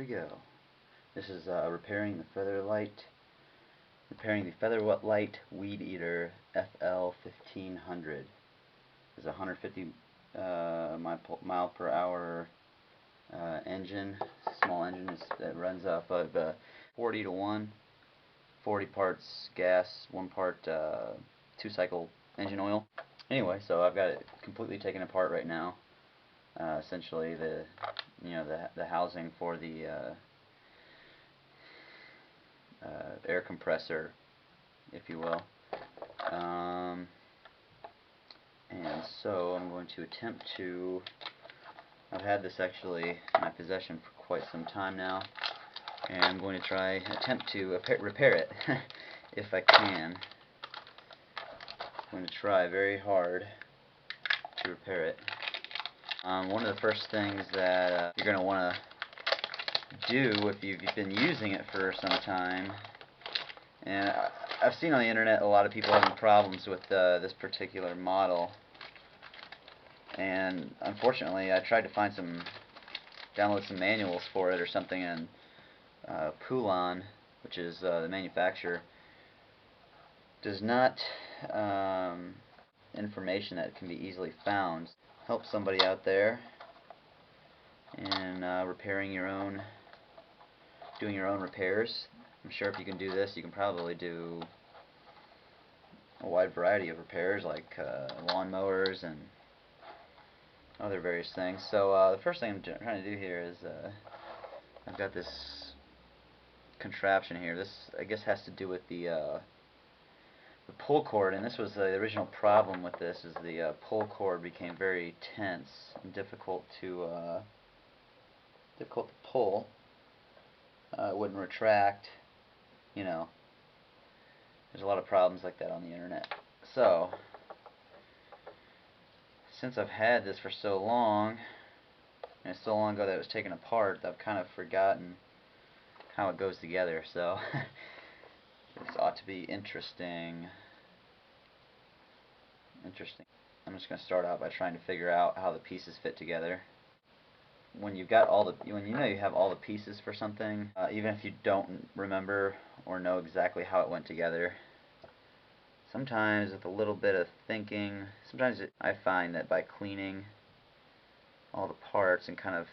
we go. This is repairing the Featherlite Weed Eater FL1500. It's a 150 mile per hour engine, small engine that runs off of 40 to 1, 40 parts gas, 1 part 2-cycle engine oil. Anyway, so I've got it completely taken apart right now. Essentially, the housing for the air compressor, if you will. And so I'm going to attempt to. I've had this actually in my possession for quite some time now, and I'm going to attempt to repair it if I can. I'm going to try very hard to repair it. One of the first things that you're going to want to do if you've been using it for some time, and I've seen on the internet a lot of people having problems with this particular model, and unfortunately I tried to download some manuals for it or something, and Poulon, which is the manufacturer, does not information that can be easily found. Help somebody out there in doing your own repairs. I'm sure if you can do this, you can probably do a wide variety of repairs, like lawn mowers and other various things. So the first thing I'm trying to do here is I've got this contraption here. This, I guess, has to do with the pull cord, and this was the original problem with this, is the pull cord became very tense and difficult to pull. It wouldn't retract. You know, there's a lot of problems like that on the internet. So since I've had this for so long, and it's so long ago that it was taken apart, I've kind of forgotten how it goes together. So this ought to be interesting. I'm just going to start out by trying to figure out how the pieces fit together. When you have all the pieces for something, even if you don't remember or know exactly how it went together, sometimes with a little bit of thinking, I find that by cleaning all the parts and kind of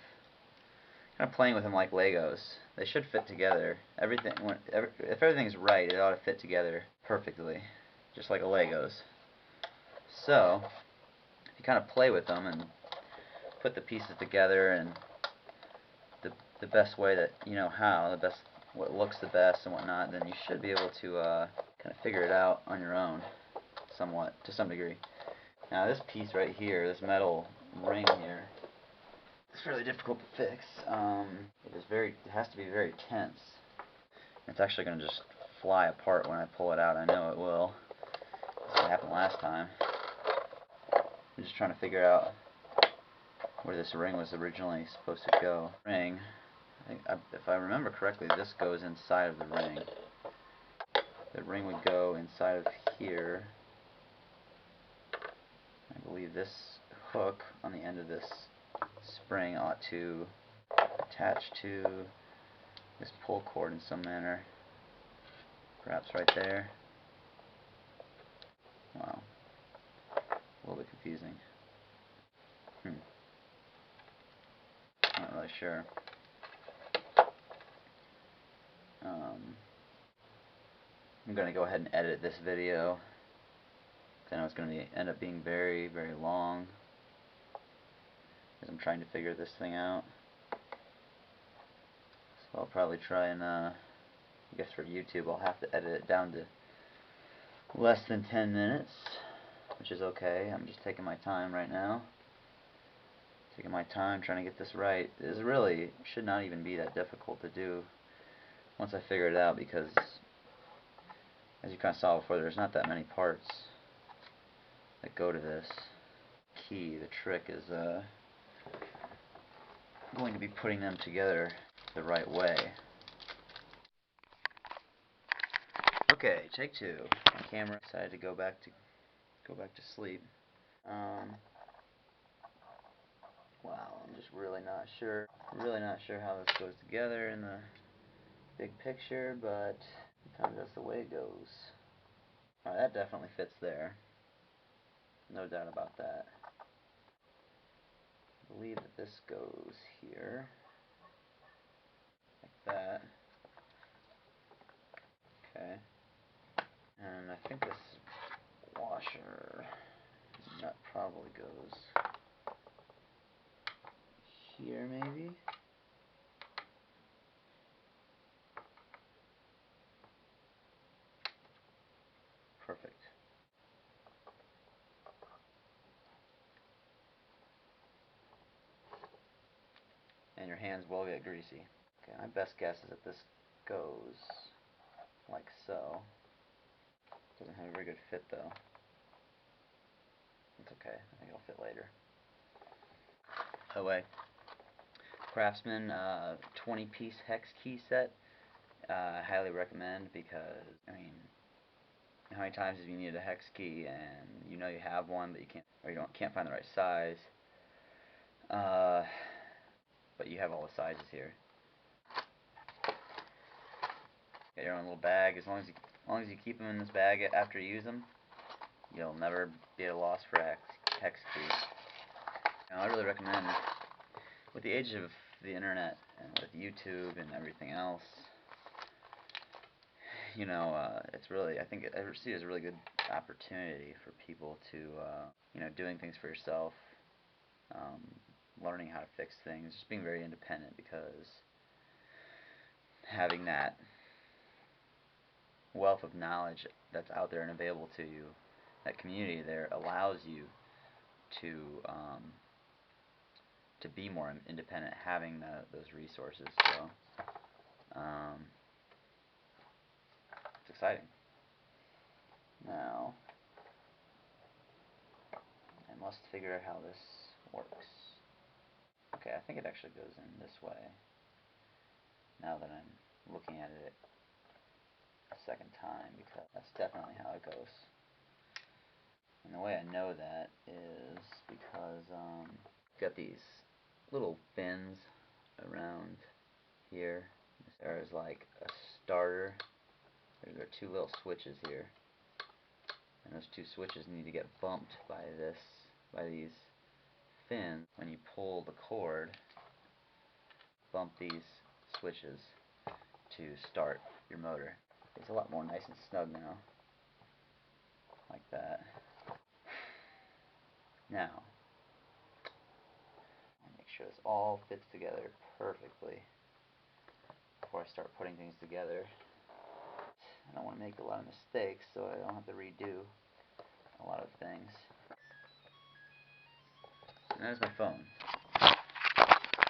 playing with them like Legos, they should fit together. If everything's right, it ought to fit together perfectly, just like a Legos. So if you kind of play with them and put the pieces together and the best way that you know how, what looks the best and whatnot, then you should be able to kind of figure it out on your own, somewhat, to some degree. Now this piece right here, this metal ring here, it's really difficult to fix. It has to be very tense. It's actually going to just fly apart when I pull it out. I know it will. This happened last time. I'm just trying to figure out where this ring was originally supposed to go. If I remember correctly, this goes inside of the ring. The ring would go inside of here. I believe this hook on the end of this spring ought to attach to this pull cord in some manner. Perhaps right there. Wow. A little bit confusing. Not really sure. I'm going to go ahead and edit this video. I know it's going to end up being very, very long, as I'm trying to figure this thing out. So I'll probably try and, I guess for YouTube, I'll have to edit it down to less than 10 minutes, which is okay. I'm just taking my time right now. Taking my time trying to get this right. This really should not even be that difficult to do once I figure it out, because as you kind of saw before, there's not that many parts that go to this. The trick is going to be putting them together the right way. Okay, take two. My camera decided to go back to sleep. Wow, I'm just really not sure. Really not sure how this goes together in the big picture, but sometimes that's the way it goes. Alright, that definitely fits there. No doubt about that. I believe that this goes here. Like that. Okay. And I think this washer nut probably goes here, maybe? Perfect. And your hands will get greasy. Okay, my best guess is that this goes like so. Doesn't have a very good fit though. It's okay, I think it'll fit later. Oh wait. Craftsman 20-piece hex key set. I highly recommend because, I mean, how many times have you needed a hex key and you know you have one but you can't, or you can't find the right size, but you have all the sizes here. Get your own little bag. As long as you keep them in this bag after you use them, you'll never be at a loss for a hex key. Now, I really recommend, with the age of the internet and with YouTube and everything else, you know, it's really, I see it as a really good opportunity for people to, you know, doing things for yourself, learning how to fix things, just being very independent, because having that wealth of knowledge that's out there and available to you, that community there allows you to be more independent, having those resources. So it's exciting. Now I must figure out how this works. Okay, I think it actually goes in this way, now that I'm looking at it a second time, because that's definitely how it goes. And the way I know that is because got these little fins around here. There is like a starter. There are two little switches here, and those two switches need to get bumped by these fins. When you pull the cord, bump these switches to start your motor. It's a lot more nice and snug now, like that. Now, I'll make sure this all fits together perfectly before I start putting things together. I don't want to make a lot of mistakes, so I don't have to redo a lot of things. And there's my phone.